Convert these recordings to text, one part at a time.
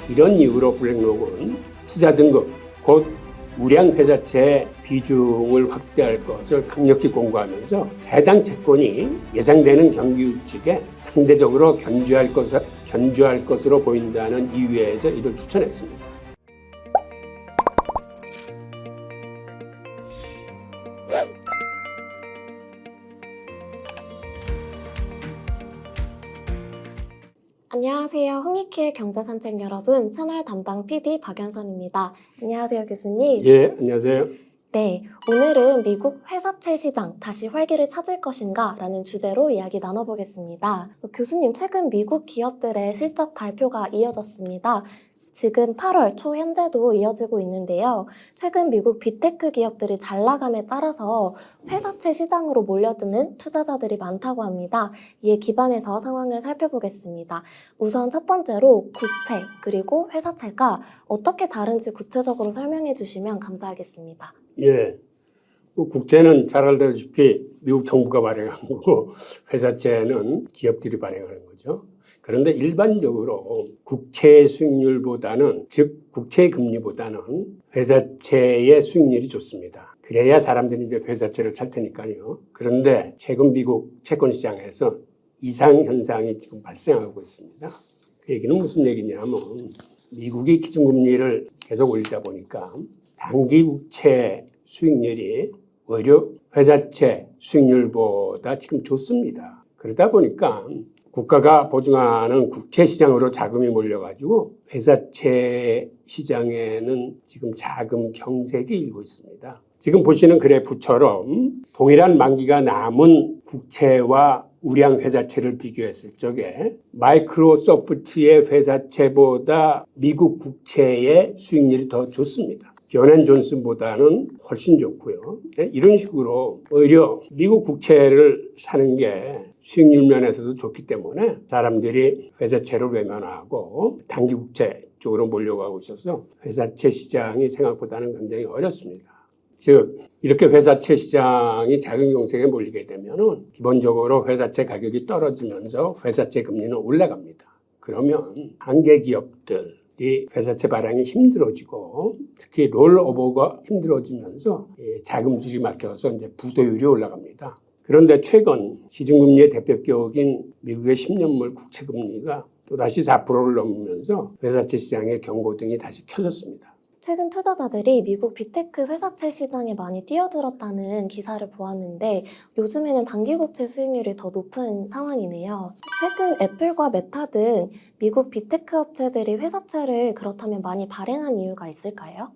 이런 이유로 블랙록은 투자 등급, 곧 우량 회사채 비중을 확대할 것을 강력히 공고하면서 해당 채권이 예상되는 경기 위축에 상대적으로 견주할 것으로 보인다는 이유에서 이를 추천했습니다. 안녕하세요. 흥미키의 경제산책 여러분, 채널 담당 PD 박연선입니다. 안녕하세요, 교수님. 예, 안녕하세요. 네, 오늘은 미국 회사채 시장 다시 활기를 찾을 것인가 라는 주제로 이야기 나눠보겠습니다. 교수님, 최근 미국 기업들의 실적 발표가 이어졌습니다. 지금 8월 초 현재도 이어지고 있는데요. 최근 미국 빅테크 기업들이 잘 나감에 따라서 회사채 시장으로 몰려드는 투자자들이 많다고 합니다. 이에 기반해서 상황을 살펴보겠습니다. 우선 첫 번째로 국채 그리고 회사채가 어떻게 다른지 구체적으로 설명해 주시면 감사하겠습니다. 예, 국채는 잘 알다시피 미국 정부가 발행한 거고 회사채는 기업들이 발행하는 거죠. 그런데 일반적으로 국채 수익률보다는, 즉 국채 금리보다는 회사채의 수익률이 좋습니다. 그래야 사람들이 이제 회사채를 살 테니까요. 그런데 최근 미국 채권 시장에서 이상 현상이 지금 발생하고 있습니다. 그 얘기는 무슨 얘기냐면 미국이 기준금리를 계속 올리다 보니까 단기 국채 수익률이 오히려 회사채 수익률보다 지금 좋습니다. 그러다 보니까 국가가 보증하는 국채 시장으로 자금이 몰려가지고 회사채 시장에는 지금 자금 경색이 일고 있습니다. 지금 보시는 그래프처럼 동일한 만기가 남은 국채와 우량 회사채를 비교했을 적에 마이크로소프트의 회사채보다 미국 국채의 수익률이 더 좋습니다. 존앤존슨보다는 훨씬 좋고요. 이런 식으로 오히려 미국 국채를 사는 게 수익률 면에서도 좋기 때문에 사람들이 회사채를 외면하고 단기 국채 쪽으로 몰려가고 있어서 회사채 시장이 생각보다는 굉장히 어렵습니다. 즉 이렇게 회사채 시장이 작은 경색에 몰리게 되면 기본적으로 회사채 가격이 떨어지면서 회사채 금리는 올라갑니다. 그러면 한계 기업들 이 회사채 발행이 힘들어지고 특히 롤오버가 힘들어지면서 자금줄이 막혀서 이제 부도율이 올라갑니다. 그런데 최근 시중금리의 대표격인 미국의 10년물 국채금리가 또다시 4%를 넘으면서 회사채 시장의 경고등이 다시 켜졌습니다. 최근 투자자들이 미국 빅테크 회사채 시장에 많이 뛰어들었다는 기사를 보았는데 요즘에는 단기국채 수익률이 더 높은 상황이네요. 최근 애플과 메타 등 미국 빅테크 업체들이 회사채를 그렇다면 많이 발행한 이유가 있을까요?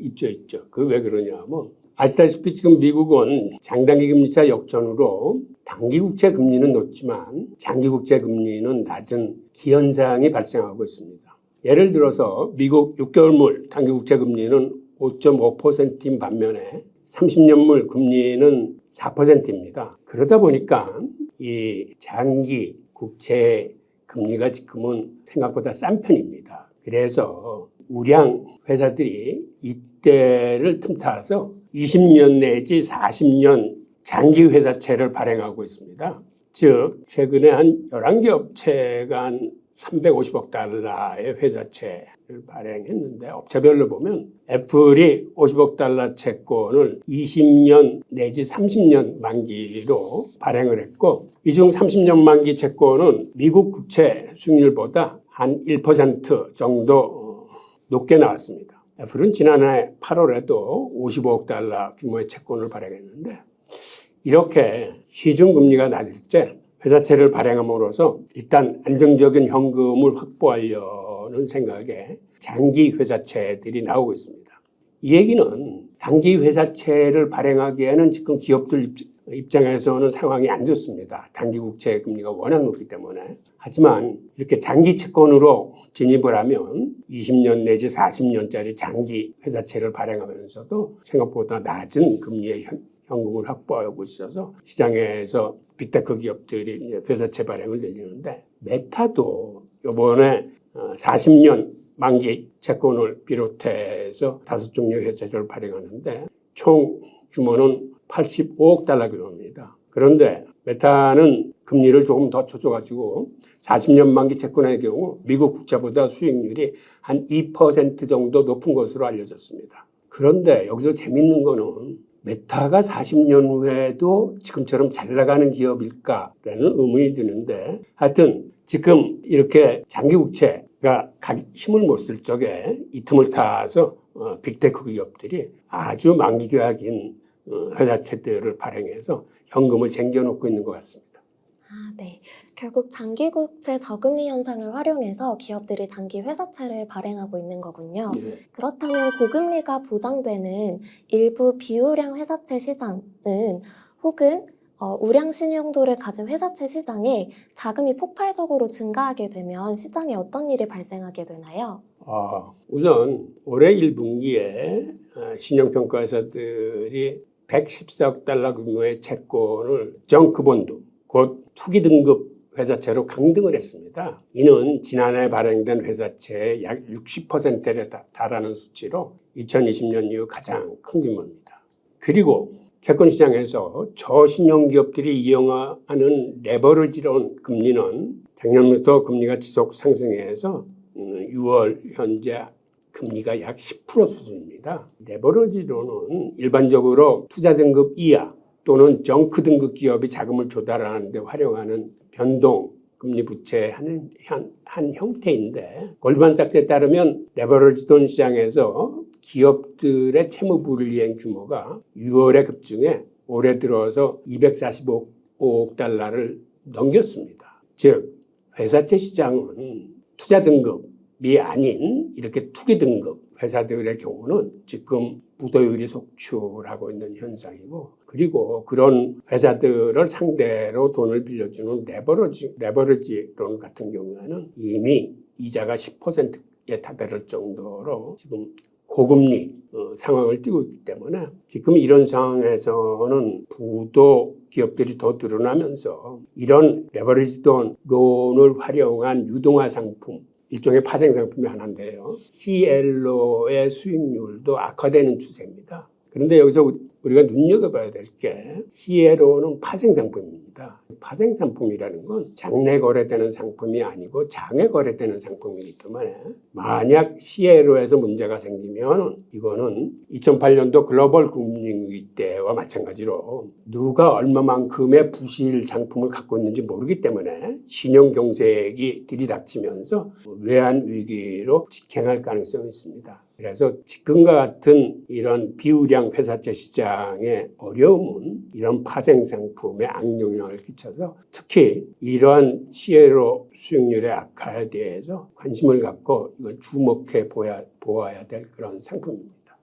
있죠. 그 왜 그러냐면 아시다시피 지금 미국은 장단기 금리차 역전으로 단기국채 금리는 높지만 장기국채 금리는 낮은 기현상이 발생하고 있습니다. 예를 들어서 미국 6개월물 단기국채 금리는 5.5%인 반면에 30년물 금리는 4%입니다. 그러다 보니까 이 장기 국채 금리가 지금은 생각보다 싼 편입니다. 그래서 우량 회사들이 이때를 틈타서 20년 내지 40년 장기 회사채를 발행하고 있습니다. 즉 최근에 한 11개 업체가 한 350억 달러의 회사채를 발행했는데 업체별로 보면 애플이 50억 달러 채권을 20년 내지 30년 만기로 발행을 했고 이 중 30년 만기 채권은 미국 국채 수익률보다 한 1% 정도 높게 나왔습니다. 애플은 지난해 8월에도 55억 달러 규모의 채권을 발행했는데 이렇게 시중금리가 낮을 때 회사채를 발행함으로써 일단 안정적인 현금을 확보하려는 생각에 장기 회사채들이 나오고 있습니다. 이 얘기는 단기 회사채를 발행하기에는 지금 기업들 입장에서는 상황이 안 좋습니다. 단기 국채 금리가 워낙 높기 때문에. 하지만 이렇게 장기 채권으로 진입을 하면 20년 내지 40년짜리 장기 회사채를 발행하면서도 생각보다 낮은 금리의 현금을 확보하고 있어서 시장에서 빅테크 기업들이 회사채 발행을 늘리는데 메타도 이번에 40년 만기 채권을 비롯해서 5종류의 회사채를 발행하는데 총 규모는 85억 달러 규모입니다. 그런데 메타는 금리를 조금 더 쳐줘가지고 40년 만기 채권의 경우 미국 국채보다 수익률이 한 2% 정도 높은 것으로 알려졌습니다. 그런데 여기서 재밌는 거는 메타가 40년 후에도 지금처럼 잘 나가는 기업일까라는 의문이 드는데, 하여튼 지금 이렇게 장기 국채가 힘을 못 쓸 적에 이 틈을 타서 빅테크 기업들이 아주 만기 계약인 회사채들을 발행해서 현금을 쟁겨놓고 있는 것 같습니다. 네. 결국 장기국채 저금리 현상을 활용해서 기업들이 장기 회사채를 발행하고 있는 거군요. 네. 그렇다면 고금리가 보장되는 일부 비우량 회사채 시장은 혹은 우량 신용도를 가진 회사채 시장에 자금이 폭발적으로 증가하게 되면 시장에 어떤 일이 발생하게 되나요? 우선 올해 1분기에 신용평가회사들이 114억 달러 규모의 채권을 정크본드, 곧 투기 등급 회사채로 강등을 했습니다. 이는 지난해 발행된 회사채의 약 60%에 달하는 수치로 2020년 이후 가장 큰 규모입니다. 그리고 채권 시장에서 저신용 기업들이 이용하는 레버리지론 금리는 작년부터 금리가 지속 상승해서 6월 현재 금리가 약 10% 수준입니다. 레버리지론은 일반적으로 투자 등급 이하 또는 정크 등급 기업이 자금을 조달하는 데 활용하는 변동 금리 부채의 한 형태인데, 골드만삭스에 따르면 레버리지론 시장에서 기업들의 채무 불이행 규모가 6월에 급증해 올해 들어서 245억 달러를 넘겼습니다. 즉 회사채 시장은 투자 등급이 아닌 이렇게 투기 등급 회사들의 경우는 지금 부도율이 속출하고 있는 현상이고, 그리고 그런 회사들을 상대로 돈을 빌려주는 레버리지론 같은 경우에는 이미 이자가 10%에 다다를 정도로 지금 고금리 상황을 띄고 있기 때문에 지금 이런 상황에서는 부도 기업들이 더 늘어나면서 이런 레버리지론을 활용한 유동화 상품, 일종의 파생 상품이 하나인데요. CLO의 수익률도 악화되는 추세입니다. 그런데 여기서 우리가 눈여겨봐야 될 게 CLO는 파생 상품입니다. 파생 상품이라는 건 장내 거래되는 상품이 아니고 장외 거래되는 상품이기 때문에 만약 CLO에서 문제가 생기면 이거는 2008년도 글로벌 금융위기 때와 마찬가지로 누가 얼마만큼의 부실 상품을 갖고 있는지 모르기 때문에 신용경색이 들이닥치면서 외환 위기로 직행할 가능성이 있습니다. 그래서 지금과 같은 이런 비우량 회사채 시장의 어려움은 이런 파생 상품에 악영향을 끼쳐서 특히 이러한 CLO 수익률의 악화에 대해서 관심을 갖고 이걸 주목해 보아야 될 그런 상품입니다.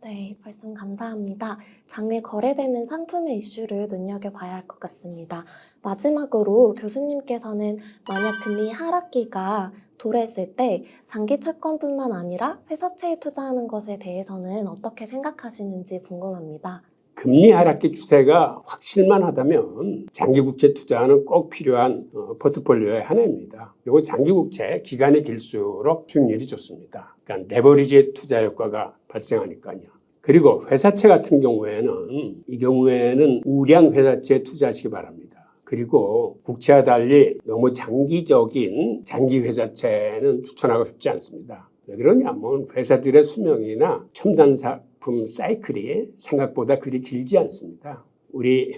네, 말씀 감사합니다. 장외 거래되는 상품의 이슈를 눈여겨봐야 할 것 같습니다. 마지막으로 교수님께서는 만약 금리 하락기가 도래했을 때 장기 채권뿐만 아니라 회사채에 투자하는 것에 대해서는 어떻게 생각하시는지 궁금합니다. 금리 하락기 추세가 확실만 하다면 장기국채 투자는 꼭 필요한 포트폴리오의 하나입니다. 그리고 장기국채 기간이 길수록 수익률이 좋습니다. 그러니까 레버리지 투자 효과가 발생하니까요. 그리고 회사채 같은 경우에는 우량 회사채에 투자하시기 바랍니다. 그리고 국채와 달리 너무 장기적인 장기 회사채는 추천하고 싶지 않습니다. 왜 그러냐면 회사들의 수명이나 첨단 상품 사이클이 생각보다 그리 길지 않습니다. 우리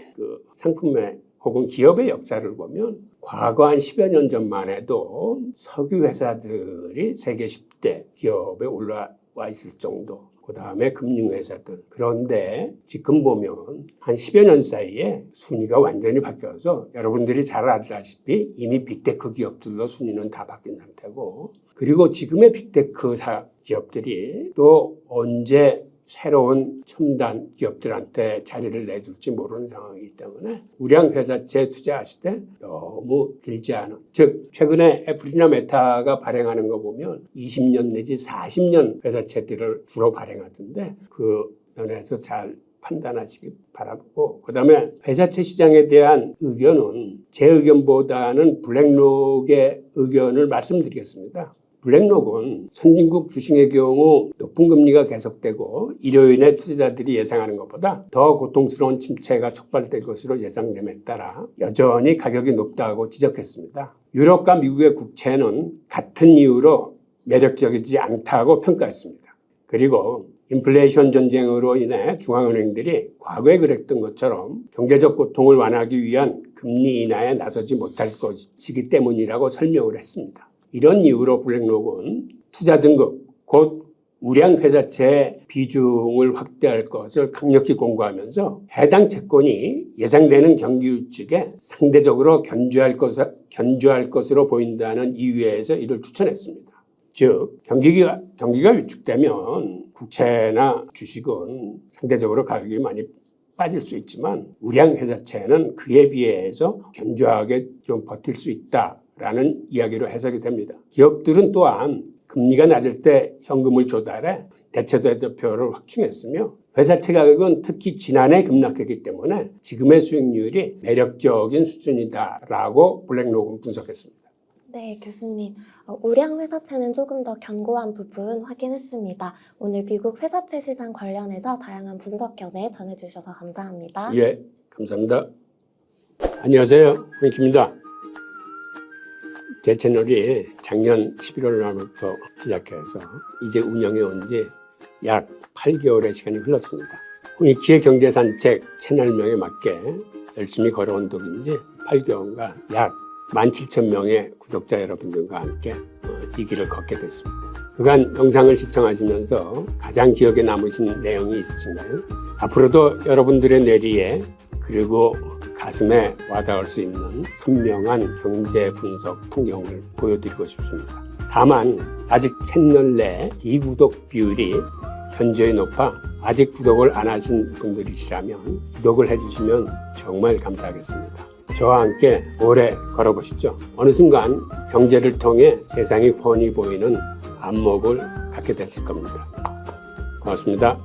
상품의 혹은 기업의 역사를 보면 과거 한 10여 년 전만 해도 석유 회사들이 세계 10대 기업에 올라와 있을 정도, 그 다음에 금융회사들. 그런데 지금 보면 한 10여 년 사이에 순위가 완전히 바뀌어서 여러분들이 잘 알다시피 이미 빅테크 기업들로 순위는 다 바뀐 상태고, 그리고 지금의 빅테크 기업들이 또 언제 새로운 첨단 기업들한테 자리를 내줄지 모르는 상황이기 때문에 우량 회사채에 투자하실 때 너무 길지 않은, 즉 최근에 애플이나 메타가 발행하는 거 보면 20년 내지 40년 회사채들을 주로 발행하던데 그 면에서 잘 판단하시기 바라고, 그 다음에 회사채 시장에 대한 의견은 제 의견보다는 블랙록의 의견을 말씀드리겠습니다. 블랙록은 선진국 주식의 경우 높은 금리가 계속되고 이로 인해 투자자들이 예상하는 것보다 더 고통스러운 침체가 촉발될 것으로 예상됨에 따라 여전히 가격이 높다고 지적했습니다. 유럽과 미국의 국채는 같은 이유로 매력적이지 않다고 평가했습니다. 그리고 인플레이션 전쟁으로 인해 중앙은행들이 과거에 그랬던 것처럼 경제적 고통을 완화하기 위한 금리 인하에 나서지 못할 것이기 때문이라고 설명을 했습니다. 이런 이유로 블랙록은 투자 등급, 곧 우량 회사채의 비중을 확대할 것을 강력히 공고하면서 해당 채권이 예상되는 경기 위축에 상대적으로 견주할 것으로 보인다는 이유에서 이를 추천했습니다. 즉, 경기가 위축되면 국채나 주식은 상대적으로 가격이 많이 빠질 수 있지만 우량 회사채는 그에 비해서 견조하게 좀 버틸 수 있다라는 이야기로 해석이 됩니다. 기업들은 또한 금리가 낮을 때 현금을 조달해 대체대조표를 확충했으며 회사채 가격은 특히 지난해 급락했기 때문에 지금의 수익률이 매력적인 수준이다라고 블랙록은 분석했습니다. 네, 교수님. 우량 회사채는 조금 더 견고한 부분 확인했습니다. 오늘 미국 회사채 시장 관련해서 다양한 분석 견해 전해주셔서 감사합니다. 예, 감사합니다. 안녕하세요, 홍익입니다. 제 채널이 작년 11월 말부터 시작해서 이제 운영해 온 지 약 8개월의 시간이 흘렀습니다. 홍익기의 경제산책 채널명에 맞게 열심히 걸어온 덕인지 8개월간 약 17,000명의 구독자 여러분들과 함께 이 길을 걷게 됐습니다. 그간 영상을 시청하시면서 가장 기억에 남으신 내용이 있으신가요? 앞으로도 여러분들의 뇌리에 그리고 가슴에 와닿을 수 있는 선명한 경제 분석 풍경을 보여드리고 싶습니다. 다만 아직 채널 내 비구독 비율이 현저히 높아 아직 구독을 안 하신 분들이시라면 구독을 해주시면 정말 감사하겠습니다. 저와 함께 오래 걸어보시죠. 어느 순간 경제를 통해 세상이 훤히 보이는 안목을 갖게 됐을 겁니다. 고맙습니다.